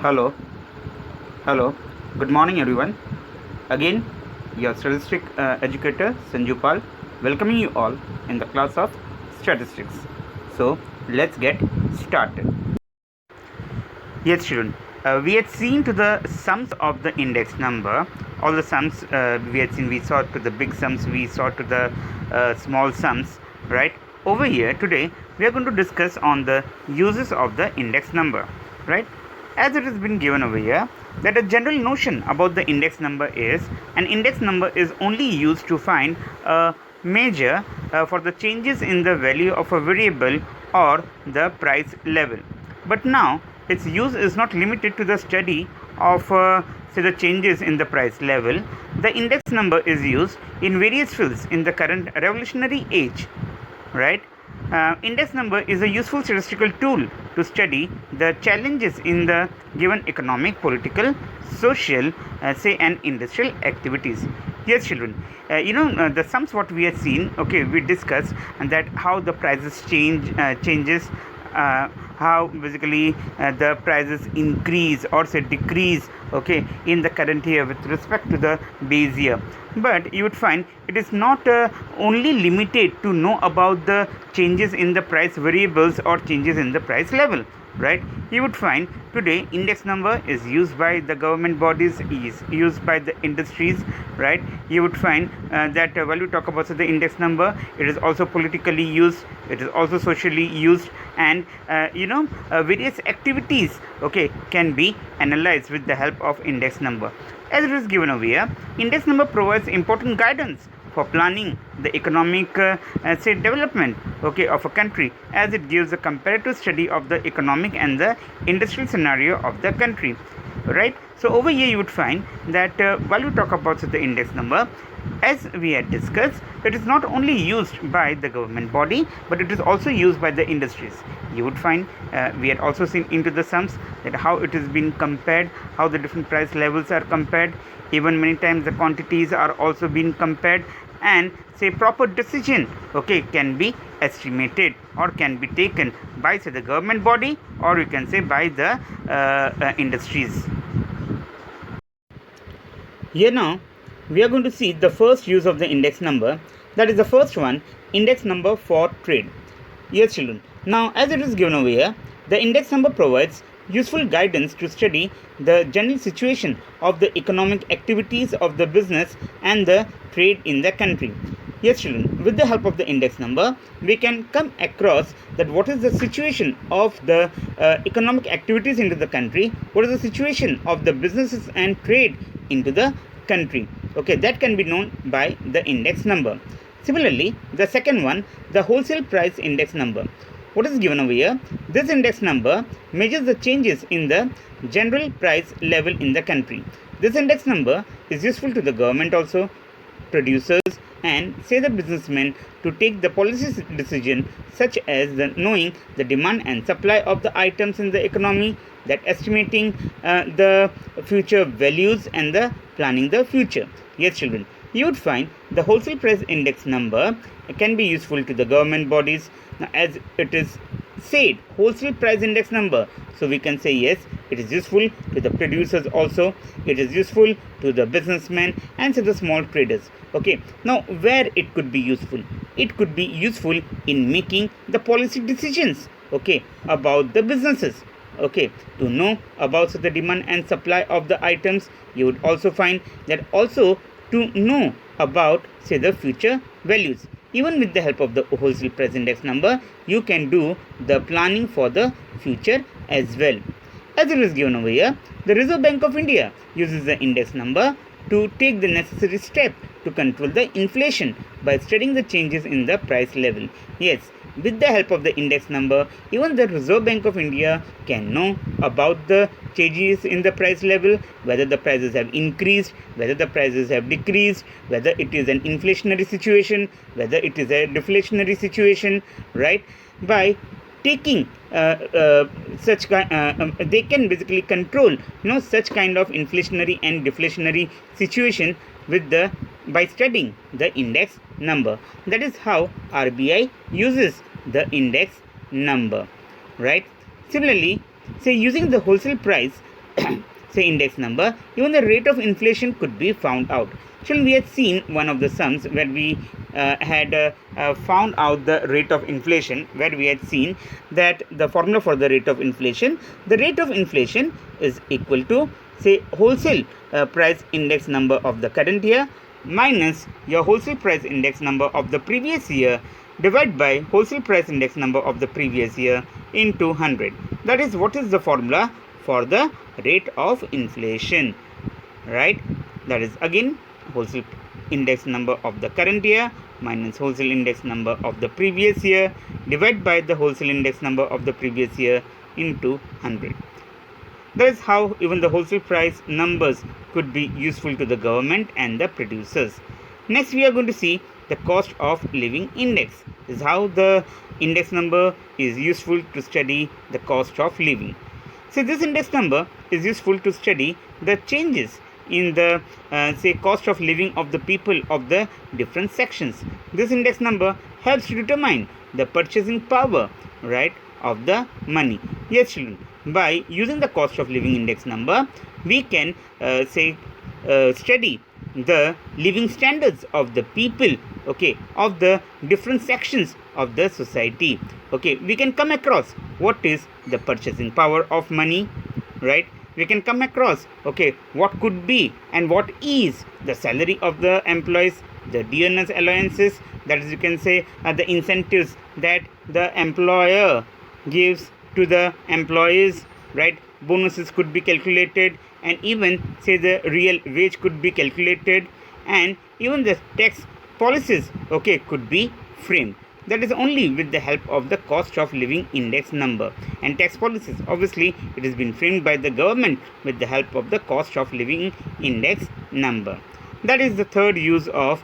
Hello, hello. Good morning, everyone. Again, your statistic educator Sanju Pal, welcoming you all in the class of statistics. So, let's get started. Yes, children. We had seen to the sums of the index number. All the sums we had seen. We saw to the big sums. We saw to the small sums. Right over here today, we are going to discuss on the uses of the index number. Right, as it has been given over here, that a general notion about the index number is an index number is only used to find a measure for the changes in the value of a variable or the price level. But now its use is not limited to the study of say the changes in the price level. The index number is used in various fields in the current revolutionary age. Right, index number is a useful statistical tool to study the challenges in the given economic, political, social, say and industrial activities. Yes, children, the sums what we have seen. Okay, we discussed and that how the prices changes, how basically the prices increase or say decrease, okay, in the current year with respect to the base year. But you would find it is not only limited to know about the changes in the price variables or changes in the price level. Right, you would find today index number is used by the government bodies, is used by the industries. Right, you would find that while we talk about the index number, it is also politically used, it is also socially used, and various activities, okay, can be analyzed with the help of index number. As it is given over here, index number provides important guidance for planning the economic say development, okay, of a country, as it gives a comparative study of the economic and the industrial scenario of the country. Right, so over here you would find that while we talk about the index number, as we had discussed, it is not only used by the government body, but it is also used by the industries. You would find we had also seen into the sums that how it is being compared, how the different price levels are compared, even many times the quantities are also being compared, and say proper decision, okay, can be estimated or can be taken by say the government body, or you can say by the industries. Here now we are going to see the first use of the index number. That is the first one, index number for trade. Yes, children. Now, as it is given over here, the index number provides useful guidance to study the general situation of the economic activities of the business and the trade in the country. Yes, children, with the help of the index number, we can come across that what is the situation of the economic activities into the country, what is the situation of the businesses and trade into the country. Okay, that can be known by the index number. Similarly, the second one, the wholesale price index number. What is given over here? This index number measures the changes in the general price level in the country. This index number is useful to the government also, producers, and say the businessmen to take the policy decision, such as the knowing the demand and supply of the items in the economy, that estimating the future values and the planning the future. Yes, children, you would find the wholesale price index number can be useful to the government bodies. Now, as it is said, wholesale price index number, so we can say yes, it is useful to the producers also, it is useful to the businessmen and to the small traders. Okay, now where it could be useful? It could be useful in making the policy decisions, okay, about the businesses. Okay, to know about the demand and supply of the items. You would also find that also to know about say the future values. Even with the help of the wholesale price index number, you can do the planning for the future as well. As it is given over here, the Reserve Bank of India uses the index number to take the necessary step to control the inflation by studying the changes in the price level. Yes, with the help of the index number, even the Reserve Bank of India can know about the changes in the price level, whether the prices have increased, whether the prices have decreased, whether it is an inflationary situation, whether it is a deflationary situation. Right, by taking such they can basically control such kind of inflationary and deflationary situation with the by studying the index number. That is how RBI uses the index number. Right, similarly, say using the wholesale price say index number, even the rate of inflation could be found out. Children, we had seen one of the sums where we had found out the rate of inflation, where we had seen that the formula for the rate of inflation is equal to, say, wholesale price index number of the current year minus your wholesale price index number of the previous year divided by wholesale price index number of the previous year into 100. That is what is the formula for the rate of inflation, right? That is again wholesale index number of the current year minus wholesale index number of the previous year divided by the wholesale index number of the previous year into 100. That is how even the wholesale price numbers could be useful to the government and the producers. Next, we are going to see the cost of living index. This is how the index number is useful to study the cost of living. So this index number is useful to study the changes in the say cost of living of the people of the different sections. This index number helps to determine the purchasing power, right, of the money. Yes, children, by using the cost of living index number, we can study the living standards of the people, okay, of the different sections of the society. Okay, we can come across what is the purchasing power of money, right? We can come across, okay, what could be and what is the salary of the employees, the dearness allowances, that is, you can say the incentives that the employer gives to the employees, right? Bonuses could be calculated, and even say the real wage could be calculated, and even the tax policies, okay, could be framed. That is only with the help of the cost of living index number. And tax policies, obviously, it has been framed by the government with the help of the cost of living index number. That is the third use of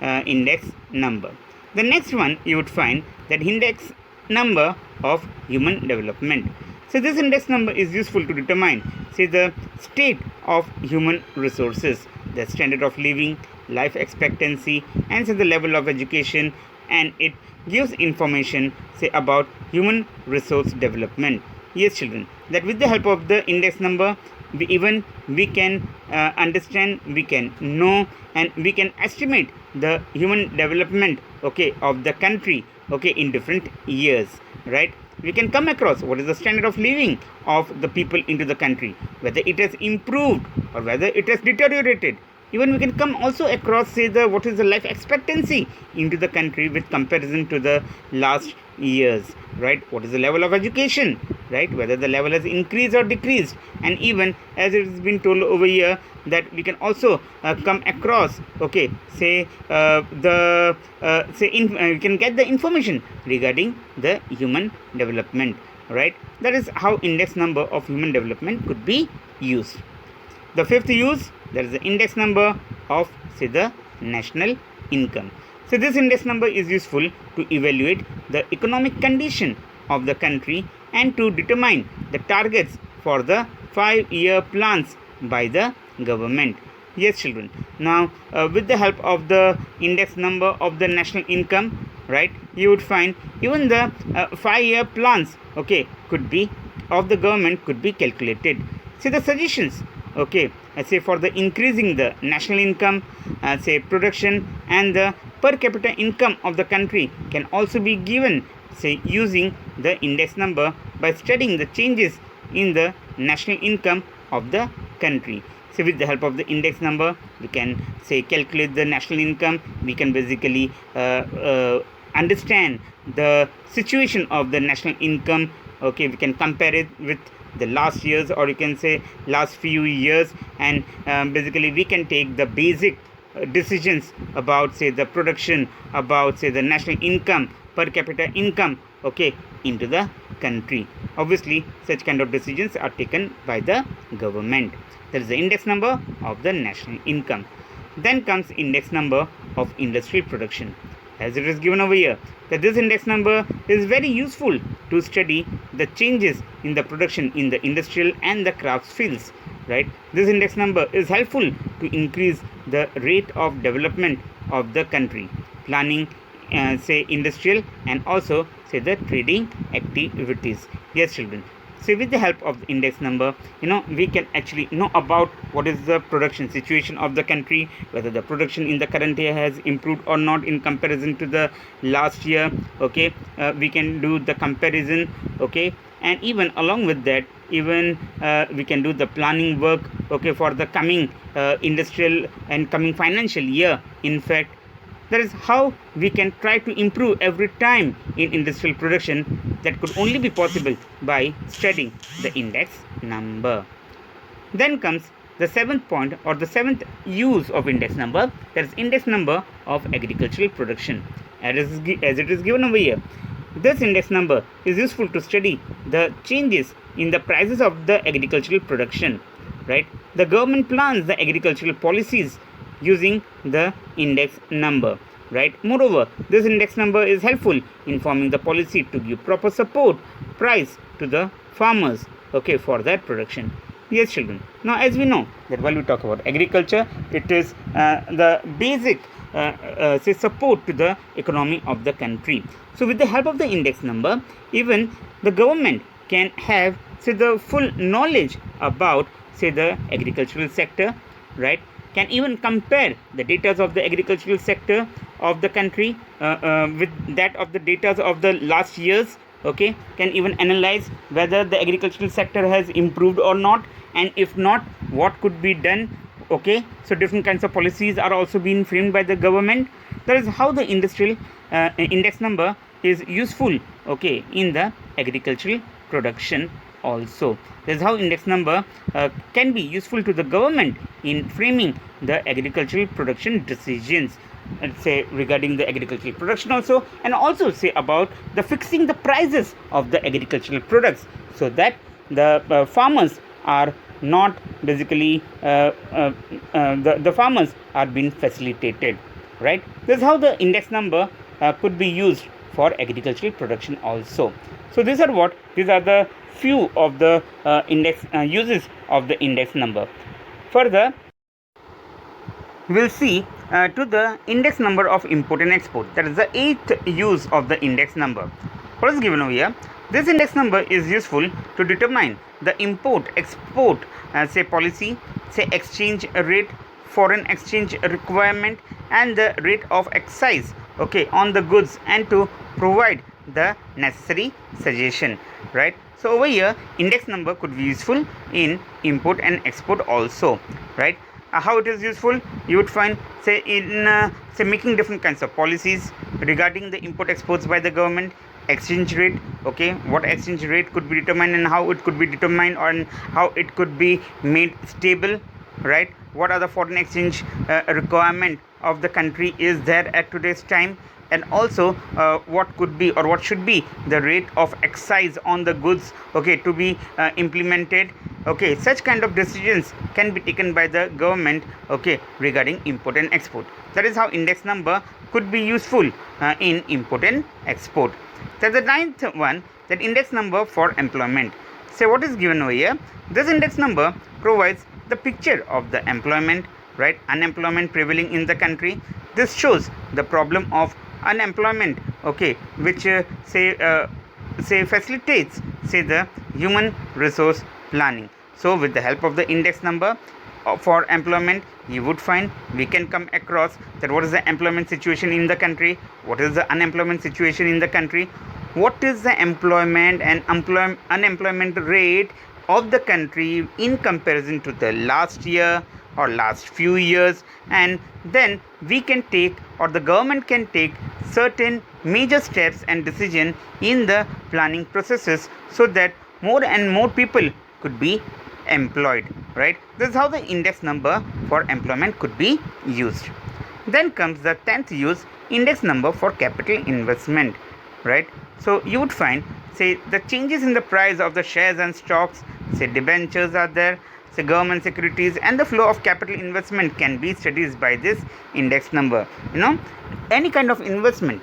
index number. The next one you would find that index number of human development. So this index number is useful to determine, say, the state of human resources, the standard of living, life expectancy, and say the level of education, and it gives information, say, about human resource development. Yes, children, that with the help of the index number, we can understand, we can know, and we can estimate the human development, okay, of the country, okay, in different years, right? We can come across what is the standard of living of the people into the country, whether it has improved or whether it has deteriorated. Even we can come also across, say, the what is the life expectancy into the country with comparison to the last years, right? What is the level of education, right? Whether the level has increased or decreased. And even as it has been told over here, that we can also come across, okay, say we can get the information regarding the human development, right? That is how index number of human development could be used. The fifth use, that is the index number of, say, the national income. So this index number is useful to evaluate the economic condition of the country and to determine the targets for the 5-year plans by the government. Yes, children. Now, with the help of the index number of the national income, right, you would find even the 5-year plans, okay, could be of the government could be calculated. See the suggestions, okay, say for the increasing the national income, say production, and the per capita income of the country can also be given, say, using the index number by studying the changes in the national income of the country. So with the help of the index number, we can, say, calculate the national income. We can basically understand the situation of the national income. Okay, we can compare it with the last years, or you can say last few years, and basically we can take the basic decisions about, say, the production, about, say, the national income, per capita income, okay, into the country. Obviously, such kind of decisions are taken by the government. That is the index number of the national income. Then comes index number of industrial production. As it is given over here, that this index number is very useful to study the changes in the production in the industrial and the crafts fields, right? This index number is helpful to increase the rate of development of the country, planning, say, industrial, and also, say, the trading activities. Yes, children. So with the help of the index number, we can actually know about what is the production situation of the country, whether the production in the current year has improved or not in comparison to the last year. Okay, we can do the comparison. Okay, and even along with that, even we can do the planning work, okay, for the coming industrial and coming financial year. In fact, that is how we can try to improve every time in industrial production. That could only be possible by studying the index number. Then comes the seventh point, or the seventh use of index number, that is index number of agricultural production. As it is given over here, this index number is useful to study the changes in the prices of the agricultural production. Right? The government plans the agricultural policies using the index number. Right? Moreover, this index number is helpful in forming the policy to give proper support price to the farmers, okay, for their production. Yes, children. Now, as we know that while we talk about agriculture, it is the basic say support to the economy of the country. So with the help of the index number, even the government can have, say, the full knowledge about, say, the agricultural sector, right? Can even compare the data of the agricultural sector of the country with that of the data of the last years. Okay, can even analyze whether the agricultural sector has improved or not, and if not, what could be done. Okay, so different kinds of policies are also being framed by the government. That is how the industrial index number is useful, okay, in the agricultural production also. That is how index number can be useful to the government in framing the agricultural production decisions, say regarding the agricultural production also, and also say about the fixing the prices of the agricultural products, so that the farmers are not basically the farmers are being facilitated. Right? This is how the index number could be used for agricultural production also. So these are the few of the index uses of the index number. Further, we'll see to the index number of import and export. That is the eighth use of the index number. What is given over here? This index number is useful to determine the import export say policy, say exchange rate, foreign exchange requirement, and the rate of excise, okay, on the goods, and to provide the necessary suggestion. Right? So over here, index number could be useful in import and export also. Right? How it is useful? You would find, say, in say making different kinds of policies regarding the import exports by the government. Exchange rate, okay, what exchange rate could be determined and how it could be determined, or how it could be made stable. Right? What are the foreign exchange requirement of the country is there at today's time, and also what could be or what should be the rate of excise on the goods, okay, to be implemented. Okay, such kind of decisions can be taken by the government, okay, regarding import and export. That is how index number could be useful in import and export. That's the ninth one, that index number for employment. So what is given over here? This index number provides the picture of the employment, right? Unemployment prevailing in the country. This shows the problem of unemployment, okay, which say facilitates, say, the human resource planning. So with the help of the index number for employment, you would find we can come across that what is the employment situation in the country, what is the unemployment situation in the country, what is the employment and unemployment rate of the country in comparison to the last year or last few years, and then we can take, or the government can take, certain major steps and decision in the planning processes, so that more and more people could be employed. Right? This is how the index number for employment could be used. Then comes the 10th use, index number for capital investment. Right? So you would find, say, the changes in the price of the shares and stocks, say debentures are there, say government securities, and the flow of capital investment can be studied by this index number. Any kind of investment,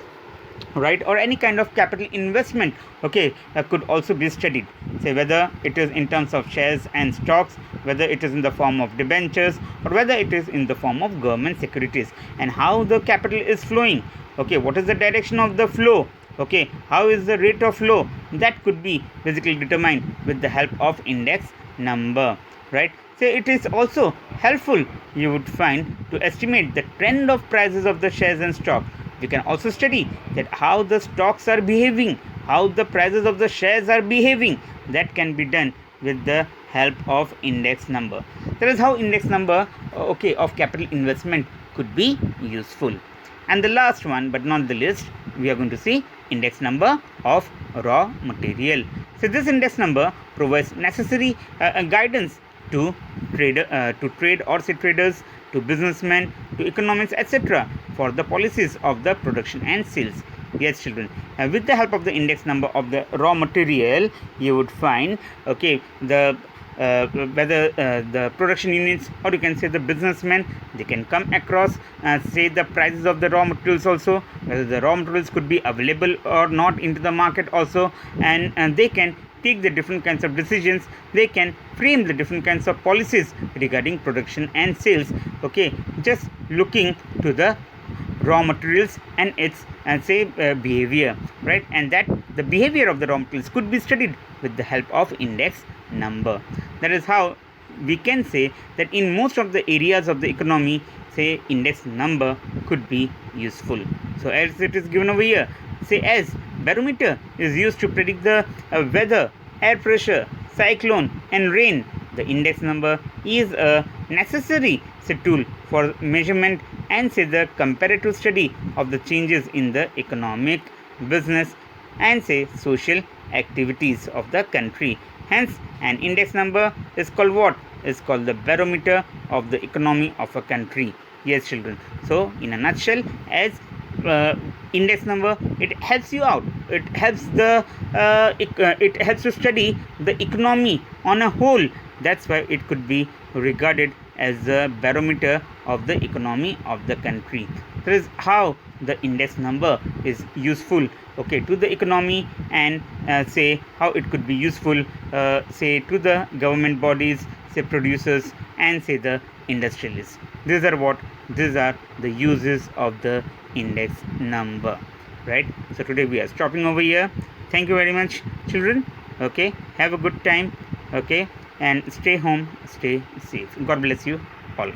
right, or any kind of capital investment, okay, could also be studied, say whether it is in terms of shares and stocks, whether it is in the form of debentures, or whether it is in the form of government securities, and how the capital is flowing, okay, what is the direction of the flow, Okay, how is the rate of flow? That could be basically determined with the help of index number, right? So it is also helpful, you would find, to estimate the trend of prices of the shares and stock. We can also study that how the stocks are behaving, how the prices of the shares are behaving. That can be done with the help of index number. That is how index number, okay, of capital investment could be useful. And the last one, but not the least, we are going to see index number of raw material. So this index number provides necessary guidance to trade or say traders, to businessmen, to economics, etc., for the policies of the production and sales. Yes, children. With the help of the index number of the raw material, you would find, okay, the whether the production units, or you can say the businessmen, they can come across say the prices of the raw materials also, whether the raw materials could be available or not into the market also, and they can take the different kinds of decisions, they can frame the different kinds of policies regarding production and sales. Okay, just looking to the raw materials and its behavior, right? And that the behavior of the raw materials could be studied with the help of index number. That is how we can say that in most of the areas of the economy, say index number could be useful. So as it is given over here, say as barometer is used to predict the weather, air pressure, cyclone and rain, the index number is a necessary tool for measurement and say the comparative study of the changes in the economic, business and say social activities of the country. Hence an index number is called what? Is called the barometer of the economy of a country. Yes, children. So in a nutshell, as index number, it helps you out, it helps the it helps to study the economy on a whole. That's why it could be regarded as the barometer of the economy of the country. That is how the index number is useful, okay, to the economy, and say how it could be useful say to the government bodies, say producers and say the industrialists. These are the uses of the index number, right? So today we are stopping over here. Thank you very much, children. Okay, have a good time. Okay, and stay home, stay safe. God bless you all.